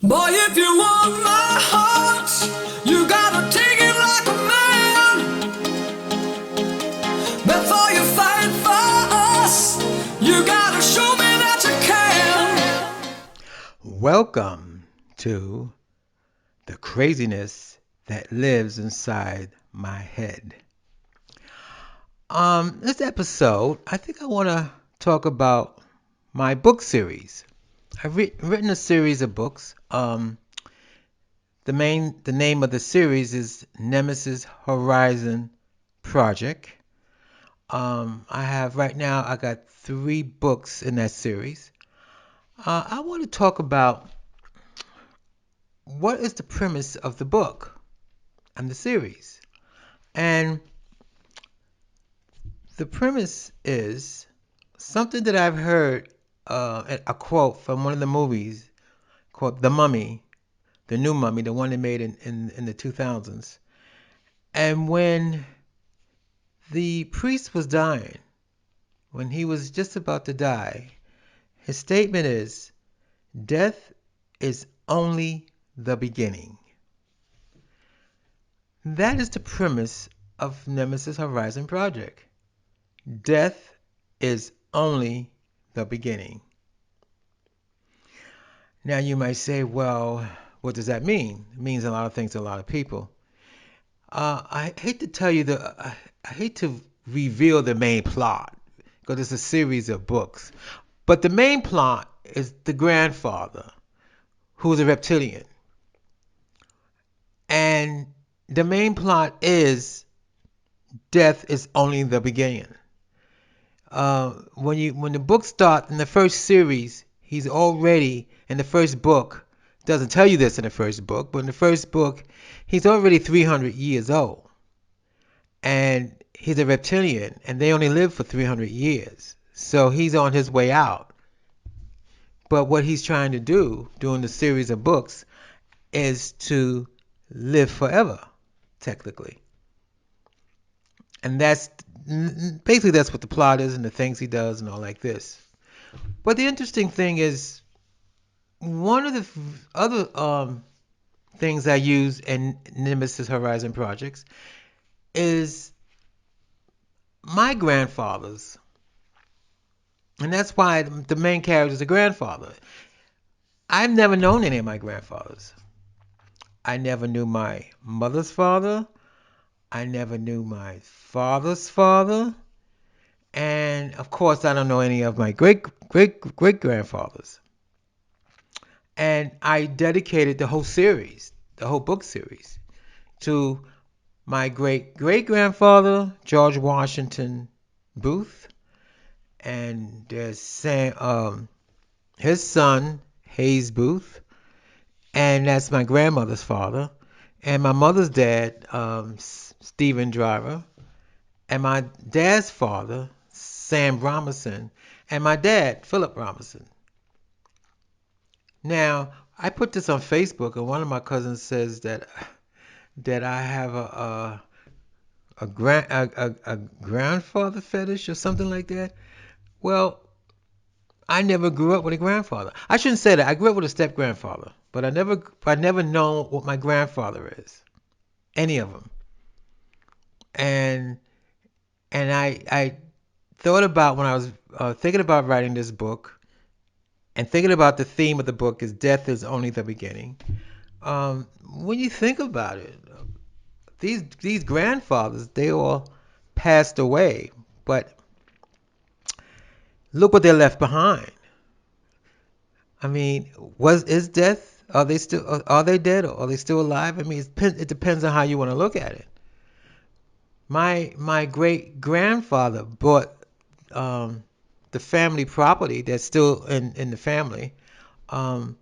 Boy, if you want my heart, you gotta take it like a man. Before you fight for us, you gotta show me that you can. Welcome to the craziness that lives inside my head. This episode, I think I want to talk about my book series. I've written a series of books. The name of the series is Nemesis Horizon Project. I have right now. I got 3 books in that series. I want to talk about what is the premise of the book and the series. And the premise is something that I've heard, a quote from one of the movies called The Mummy, the new Mummy, the one they made in the 2000s. And when the priest was dying, when he was just about to die, his statement is, death is only the beginning. That is the premise of Nemesis Horizon Project. Death is only the beginning. Now you might say, well, what does that mean? It means a lot of things to a lot of people. I hate to tell you I hate to reveal the main plot because it's a series of books. But the main plot is the grandfather who is a reptilian. And the main plot is death is only the beginning. When the book starts in the first series, he's already in the first book. Doesn't tell you this in the first book, but in the first book, he's already 300 years old, and he's a reptilian, and they only live for 300 years, so he's on his way out. But what he's trying to do during the series of books is to live forever, technically, and that's what the plot is and the things he does and all like this. But the interesting thing is one of the other things I use in Nemesis Horizon projects is my grandfather's. And that's why the main character is a grandfather. I've never known any of my grandfathers. I never knew my mother's father. I never knew my father's father. And of course, I don't know any of my great grandfathers. And I dedicated the whole series, the whole book series, to my great grandfather, George Washington Booth, and there's his son, Hayes Booth, and that's my grandmother's father, and my mother's dad, Stephen Driver, and my dad's father, Sam Robinson, and my dad, Philip Robinson. Now, I put this on Facebook, and one of my cousins says that I have a grandfather fetish or something like that. Well, I never grew up with a grandfather. I shouldn't say that. I grew up with a step grandfather, but I never know what my grandfather is, any of them. And I thought about when I was thinking about writing this book and thinking about the theme of the book is death is only the beginning. When you think about it, these grandfathers they all passed away, but look what they left behind. I mean, was is death? Are they dead or are they still alive? I mean, it depends on how you want to look at it. My great grandfather bought um, the family property that's still in the family um,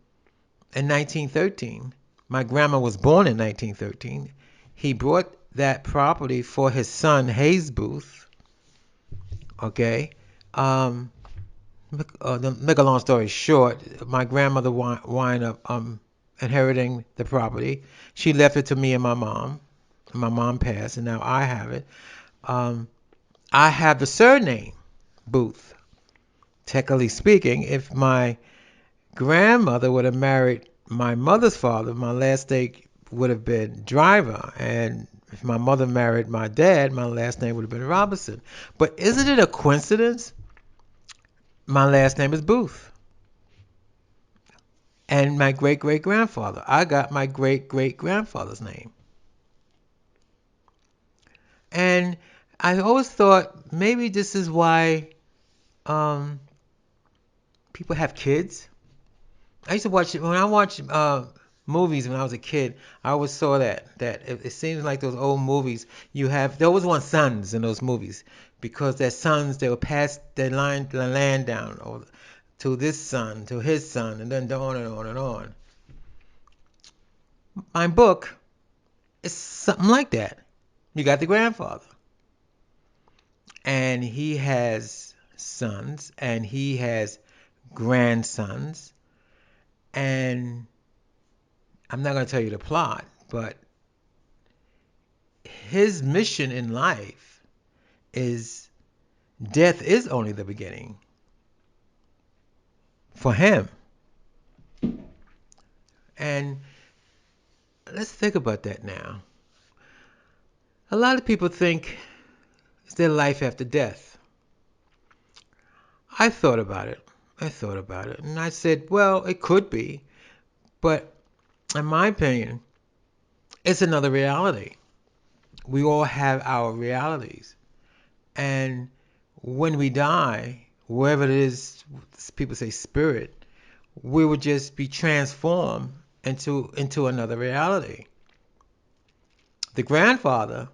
in 1913. My grandma was born in 1913. He bought that property for his son Hayes Booth. Okay. Um, to make a long story short, my grandmother wind up inheriting the property. She left it to me and my mom. And my mom passed, and now I have it. Um, I have the surname Booth. Technically speaking, if my grandmother would have married my mother's father, my last name would have been Driver, and if my mother married my dad, my last name would have been Robinson. But isn't it a coincidence? My last name is Booth, and my great great grandfather. I got my great great grandfather's name, and I always thought maybe this is why um, people have kids. I used to watch when I watched movies when I was a kid. I always saw that it seems like those old movies. They always want sons in those movies because their sons they will pass the land down or to this son to his son and then on and on and on. My book is something like that. You got the grandfather, and he has sons and he has grandsons, and I'm not going to tell you the plot, but his mission in life is death is only the beginning for him. And let's think about that now. A lot of people think is there life after death? I thought about it. I thought about it. And I said, well, it could be. But in my opinion, it's another reality. We all have our realities. And when we die, wherever it is, people say spirit, we would just be transformed into another reality. The grandfather,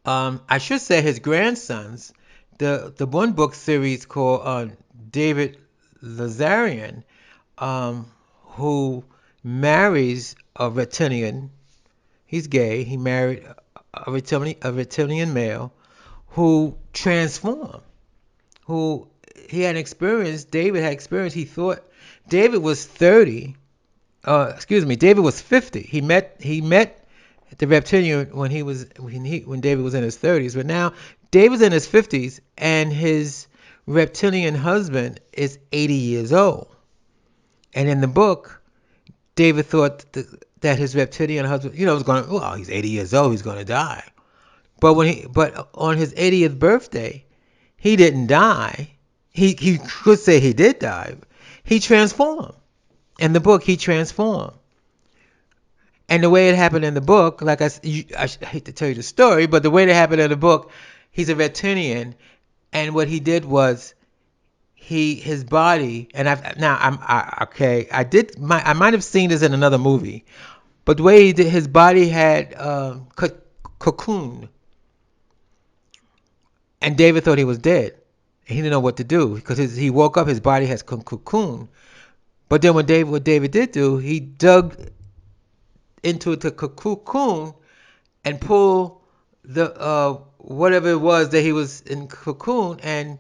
I should say his grandsons, the one book series called David Lazarian, who marries a reptilian. He's gay. He married a reptilian male who transformed. Who he had experience. David had experience. He thought David was 30. Excuse me. David was 50. He met the reptilian when David was in his 30s. But now David's in his 50s, and his reptilian husband is 80 years old. And in the book, David thought that his reptilian husband, was going to, well, he's 80 years old, he's going to die. But on his 80th birthday, he didn't die. He could say he did die. He transformed. In the book, he transformed. And the way it happened in the book, like I hate to tell you the story, but the way it happened in the book, he's a reptilian, and what he did was his body, and I might have seen this in another movie, but the way he did, his body had cocoon, and David thought he was dead. He didn't know what to do because he woke up, his body has cocoon. But then what David did do, he dug into the cocoon and pulled the whatever it was that he was in cocoon, and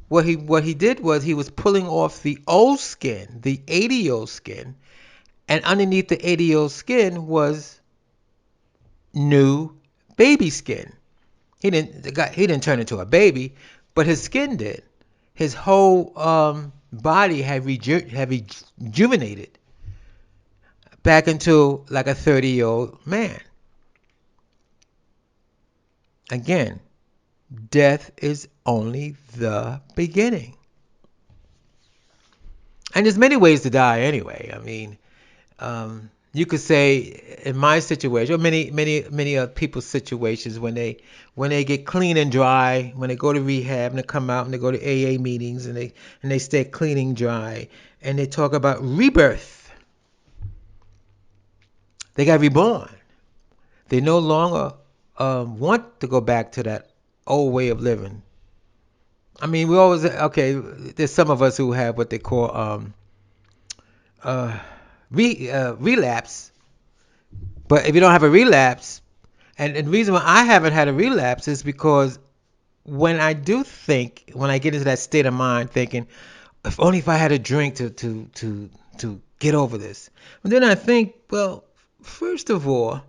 what he did was he was pulling off the old skin, the 80-year-old skin, and underneath the 80-year-old skin was new baby skin. He didn't turn into a baby, but his skin did. His whole body had rejuvenated back into like a 30-year-old man. Again, death is only the beginning. And there's many ways to die anyway. I mean, you could say in my situation, or many of people's situations, when they get clean and dry, when they go to rehab and they come out and they go to AA meetings and they stay clean and dry and they talk about rebirth. They got reborn. They no longer want to go back to that old way of living. I mean, we always okay. There's some of us who have what they call relapse. But if you don't have a relapse, and the reason why I haven't had a relapse is because when I get into that state of mind, thinking, if only if I had a drink to get over this. But then I think, well, first of all,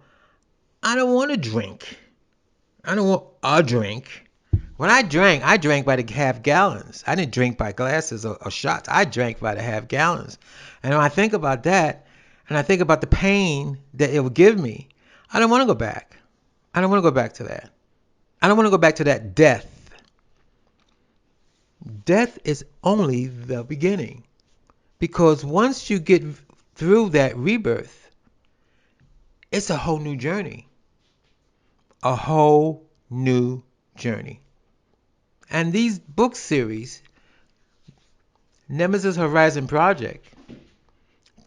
I don't want to drink. I don't want a drink. When I drank by the half gallons. I didn't drink by glasses or shots. I drank by the half gallons. And when I think about that, and I think about the pain that it will give me, I don't want to go back. I don't want to go back to that. I don't want to go back to that death. Death is only the beginning. Because once you get through that rebirth, it's a whole new journey. A whole new journey. And these book series, Nemesis Horizon Project,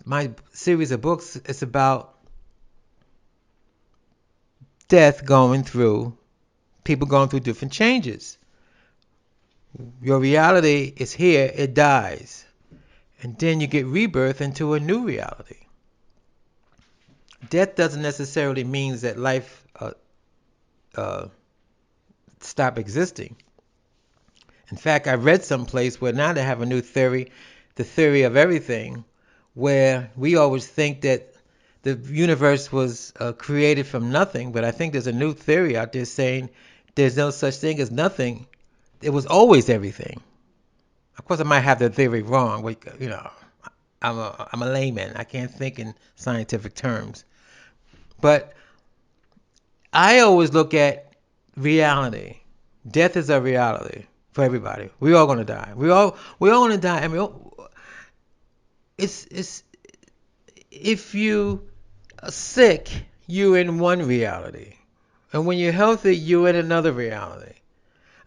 my series of books, is about death going through, people going through different changes. Your reality is here, it dies. And then you get rebirth into a new reality. Death doesn't necessarily mean that life uh, stop existing. In fact, I read someplace where now they have a new theory, the theory of everything, where we always think that the universe was created from nothing, but I think there's a new theory out there saying there's no such thing as nothing. It was always everything. Of course, I might have the theory wrong, but I'm a layman. I can't think in scientific terms. But I always look at reality. Death is a reality for everybody. We all gonna die. We all gonna die. And it's if you are sick, you're in one reality, and when you're healthy, you're in another reality.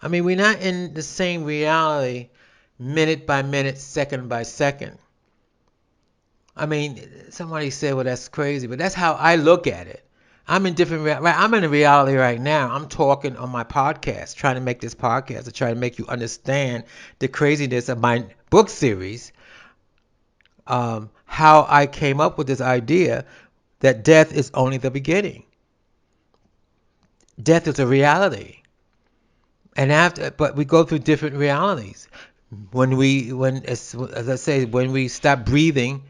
I mean, we're not in the same reality, minute by minute, second by second. I mean, somebody said, "Well, that's crazy," but that's how I look at it. I'm in different. I'm in a reality right now. I'm talking on my podcast, trying to make this podcast to try to make you understand the craziness of my book series. How I came up with this idea that death is only the beginning. Death is a reality, and but we go through different realities. When as I say, when we stop breathing,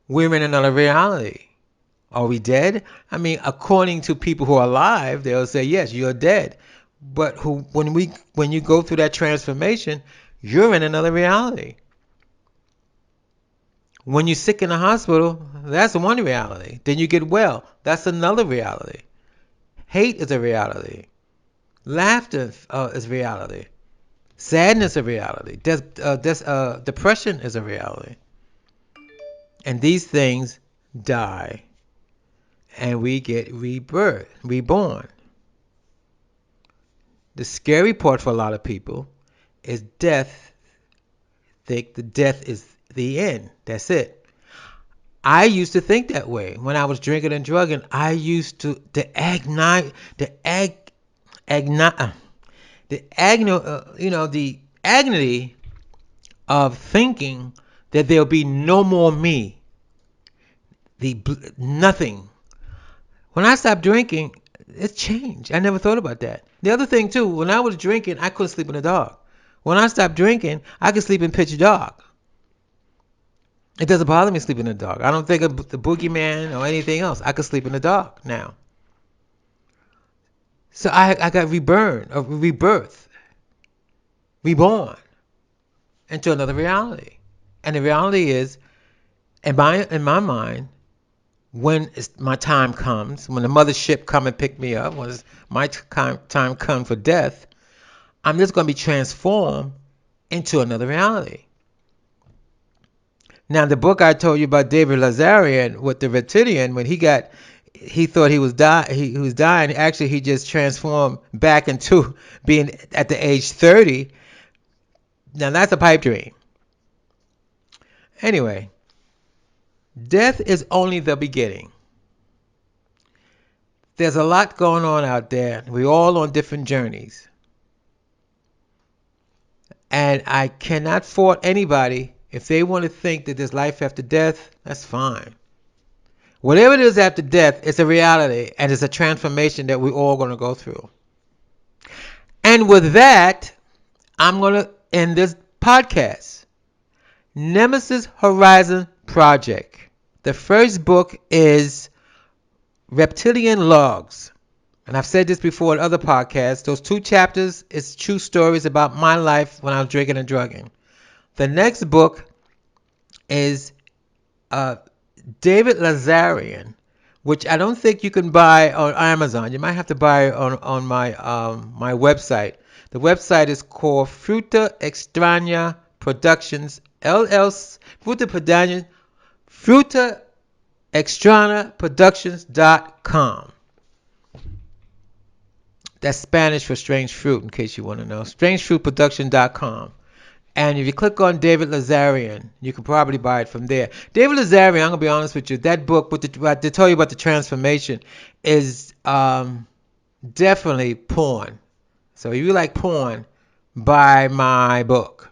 we're in another reality. Are we dead? I mean, according to people who are alive, they'll say yes, you're dead. But when you go through that transformation, you're in another reality. When you're sick in the hospital, that's one reality. Then you get well, that's another reality. Hate is a reality. Laughter is reality. Sadness is a reality. Depression is a reality. And these things die, and we get reborn. The scary part for a lot of people is death. Think the death is the end. That's it. I used to think that way when I was drinking and drugging. I used to agni- the the agony of thinking that there'll be no more me. Nothing. When I stopped drinking, it changed. I never thought about that. The other thing too, when I was drinking, I couldn't sleep in the dark. When I stopped drinking, I could sleep in pitch dark. It doesn't bother me sleeping in the dark. I don't think of the boogeyman or anything else. I could sleep in the dark now. So I got rebirth, reborn into another reality. And the reality is, in my mind, when my time comes, when the mothership come and pick me up, when my time comes for death, I'm just going to be transformed into another reality. Now, the book I told you about David Lazarian with the reptilian, when he thought he was dying. Actually, he just transformed back into being at the age 30. Now, that's a pipe dream. Anyway, death is only the beginning. There's a lot going on out there. We're all on different journeys. And I cannot fault anybody if they want to think that there's life after death. That's fine. Whatever it is after death, it's a reality and it's a transformation that we're all going to go through. And with that, I'm going to end this podcast. Nemesis Horizon Project. The first book is Reptilian Logs. And I've said this before in other podcasts. Those 2 chapters is true stories about my life when I was drinking and drugging. The next book is David Lazarian, which I don't think you can buy on Amazon. You might have to buy it on my website. The website is called Fruta Extraña Productions LLC. Fruta Extraña Productions.com. That's Spanish for strange fruit, in case you want to know. Strangefruitproduction.com. And if you click on David Lazarian, you can probably buy it from there. David Lazarian, I'm going to be honest with you, that book, to tell you about the transformation, is definitely porn. So if you like porn, buy my book.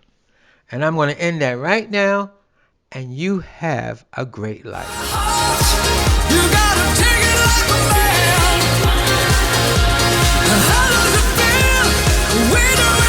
And I'm going to end that right now. And you have a great life. You gotta take it like a man. How does it feel? We do it.